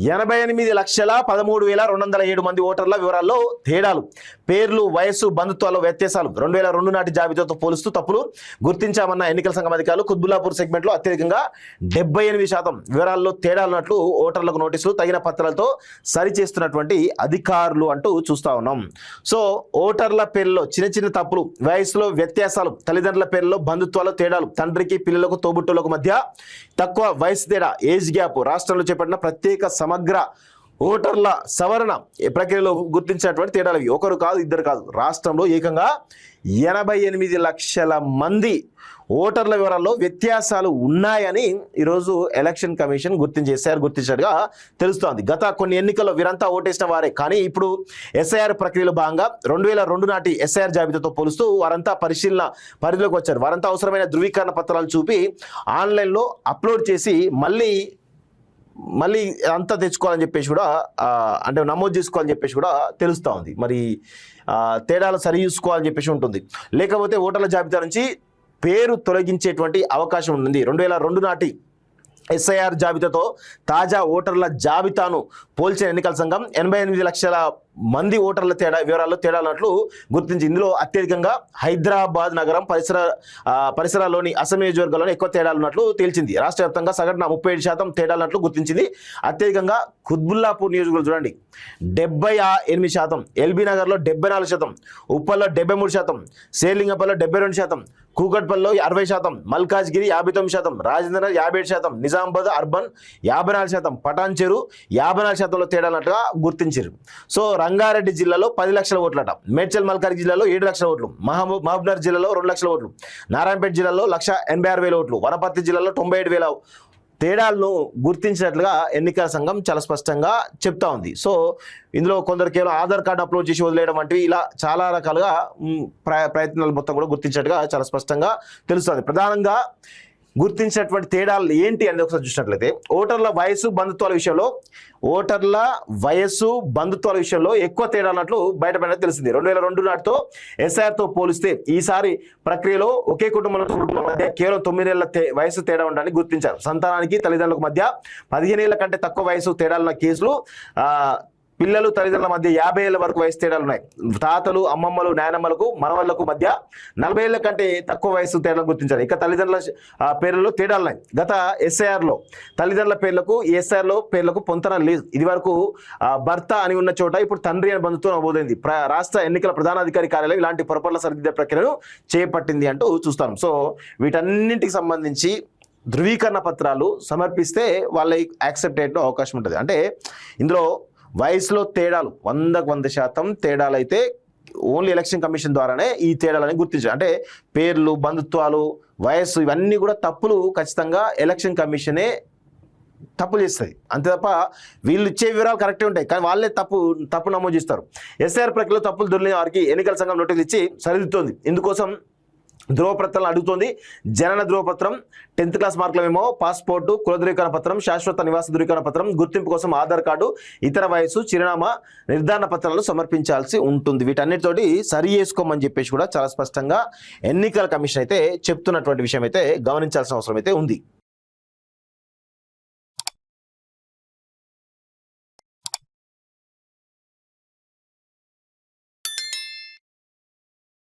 88,13,207 మంది ఓటర్ల వివరాల్లో తేడాలు, పేర్లు, వయస్సు, బంధుత్వాల వ్యత్యాసాలు 2002 నాటి జాబితాతో పోలుస్తూ తప్పులు గుర్తించామన్న ఎన్నికల సంఘం అధికారులు. కుత్బుల్లాపూర్ సెగ్మెంట్లో అత్యధికంగా 78% వివరాల్లో తేడాలున్నట్లు ఓటర్లకు నోటీసులు, తగిన పత్రాలతో సరిచేస్తున్నటువంటి అధికారులు అంటూ చూస్తా ఉన్నాం. సో ఓటర్ల పేర్లలో చిన్న చిన్న తప్పులు, వయసులో వ్యత్యాసాలు, తల్లిదండ్రుల పేర్లలో బంధుత్వాల తేడాలు, తండ్రికి పిల్లలకు తోబుట్టులకు మధ్య తక్కువ వయసు తేడా, ఏజ్ గ్యాప్, రాష్ట్రంలో చేపట్టిన ప్రత్యేక సమగ్ర ఓటర్ల సవరణ ప్రక్రియలో గుర్తించినటువంటి తేడాలు. ఒకరు కాదు, ఇద్దరు కాదు, రాష్ట్రంలో ఏకంగా 88 లక్షల మంది ఓటర్ల వివరాల్లో వ్యత్యాసాలు ఉన్నాయని ఈరోజు ఎలక్షన్ కమిషన్ గుర్తించినట్టుగా తెలుస్తోంది. గత కొన్ని ఎన్నికల్లో వీరంతా ఓటేసిన వారే, కానీ ఇప్పుడు ఎస్ఐఆర్ ప్రక్రియలో భాగంగా 2002 నాటి ఎస్ఐఆర్ జాబితాతో పోలుస్తూ వారంతా పరిశీలన పరిధిలోకి వచ్చారు. వారంతా అవసరమైన ధృవీకరణ పత్రాలు చూపి ఆన్లైన్లో అప్లోడ్ చేసి మళ్ళీ అంతా తెచ్చుకోవాలని చెప్పేసి కూడా అంటే నమోదు చేసుకోవాలని చెప్పేసి కూడా తెలుస్తూ ఉంది. మరి తేడాలు సరి చూసుకోవాలని చెప్పేసి ఉంటుంది. లేకపోతే ఓటర్ల జాబితా నుంచి పేరు తొలగించేటువంటి అవకాశం ఉంటుంది. 2002 నాటి ఎస్ఐఆర్ జాబితాతో తాజా ఓటర్ల జాబితాను పోల్చిన ఎన్నికల సంఘం 88 లక్షల మంది ఓటర్ల వివరాల్లో తేడాలున్నట్లు గుర్తించి ఇందులో అత్యధికంగా హైదరాబాద్ నగరం పరిసరాల్లోని అసెంబ్లీ నియోజకవర్గాల్లోనే ఎక్కువ తేడాలున్నట్లు తేల్చింది. రాష్ట్ర వ్యాప్తంగా సగటున 37% తేడాలున్నట్లు గుర్తించింది. అత్యధికంగా కుత్బుల్లాపూర్ నియోజకవర్గం చూడండి 78%, ఎల్బీ నగర్లో 74%, ఉప్పల్లో 73%, శేర్లింగపల్లిలో 72%, కూకట్పల్లిలో 60%, మల్కాజ్గిరి 59%, రాజేంద్ర 57%, నిజామాబాద్ అర్బన్ 54%, పటాన్ చెరు 54%లో తేడాలన్నట్టుగా గుర్తించారు. సో రంగారెడ్డి జిల్లాలో 10 లక్షల ఓట్లట, మేడ్చల్ మల్కాజ్గిరి జిల్లాలో 7 లక్షల ఓట్లు, మహబూబ్నగర్ జిల్లాలో 2 లక్షల ఓట్లు, నారాయణపేట జిల్లాలో 1,86,000 ఓట్లు, వనపర్తి జిల్లాలో 97,000 తేడాలను గుర్తించినట్లుగా ఎన్నికల సంఘం చాలా స్పష్టంగా చెప్తా ఉంది. సో ఇందులో కొందరు కేవలం ఆధార్ కార్డు అప్లోడ్ చేసి వదిలేయడం వంటివి ఇలా చాలా రకాలుగా ప్రయత్నాలు మొత్తం కూడా గుర్తించినట్టుగా చాలా స్పష్టంగా తెలుస్తుంది. ప్రధానంగా గుర్తించినటువంటి తేడాలు ఏంటి అనేది ఒకసారి చూసినట్లయితే ఓటర్ల వయసు బంధుత్వాల విషయంలో ఎక్కువ తేడా అన్నట్లు బయటపడినట్టు తెలిసింది. 2002 నాటితో ఎస్ఐఆర్తో పోలిస్తే ఈసారి ప్రక్రియలో ఒకే కుటుంబంలో మధ్య కేవలం 9 ఏళ్ల వయసు తేడా ఉండడానికి గుర్తించారు. సంతానానికి తల్లిదండ్రులకు మధ్య 15 ఏళ్ల కంటే తక్కువ వయసు తేడాలున్న కేసులు, పిల్లలు తల్లిదండ్రుల మధ్య 50 ఏళ్ల వరకు వయసు తేడాలు ఉన్నాయి. తాతలు, అమ్మమ్మలు, నాయనమ్మలకు, మనవళ్లకు మధ్య 40 ఏళ్ల కంటే తక్కువ వయసు తేడాలు గుర్తించారు. ఇక తల్లిదండ్రుల పేర్లలో తేడాలు ఉన్నాయి. గత ఎస్ఐఆర్లో తల్లిదండ్రుల పేర్లకు పొంతన లేదు. ఇది వరకు భర్త అని ఉన్న చోట ఇప్పుడు తండ్రి అని బంధుత్వం నమోదైంది. రాష్ట్ర ఎన్నికల ప్రధానాధికారి కార్యాలయం ఇలాంటి పొరపాట్ల సరిదిద్దే ప్రక్రియను చేపట్టింది అంటూ చూస్తాం. సో వీటన్నింటికి సంబంధించి ధృవీకరణ పత్రాలు సమర్పిస్తే వాళ్ళకి యాక్సెప్ట్ అయ్యే అవకాశం ఉంటుంది. అంటే ఇందులో వయసులో తేడాలు 100% తేడాలు అయితే ఓన్లీ ఎలక్షన్ కమిషన్ ద్వారానే ఈ తేడాలని గుర్తించారు. అంటే పేర్లు, బంధుత్వాలు, వయస్సు ఇవన్నీ కూడా తప్పులు ఖచ్చితంగా ఎలక్షన్ కమిషనే తప్పులు చేస్తుంది. అంతే తప్ప వీళ్ళు ఇచ్చే వివరాలు కరెక్టే ఉంటాయి, కానీ వాళ్ళే తప్పు నమోదు చేస్తారు. ఎస్ఐఆర్ ప్రక్రియలో తప్పులు దొరికిన వారికి ఎన్నికల సంఘం నోటీసులు ఇచ్చి సరిదిద్దుతోంది. ఇందుకోసం ధ్రువపత్రాలను అడుగుతోంది. జనన ధ్రువపత్రం, 10th క్లాస్ మార్కులమేమో పాస్పోర్టు, కుల ధృవీకరణ పత్రం, శాశ్వత నివాస ధృవీకరణ పత్రం, గుర్తింపు కోసం ఆధార్ కార్డు, ఇతర వయసు, చిరునామా నిర్ధారణ పత్రాలను సమర్పించాల్సి ఉంటుంది. వీటన్నిటితోటి సరి చేసుకోమని చెప్పేసి కూడా చాలా స్పష్టంగా ఎన్నికల కమిషన్ అయితే చెప్తున్నటువంటి విషయం అయితే గమనించాల్సిన అవసరం అయితే ఉంది.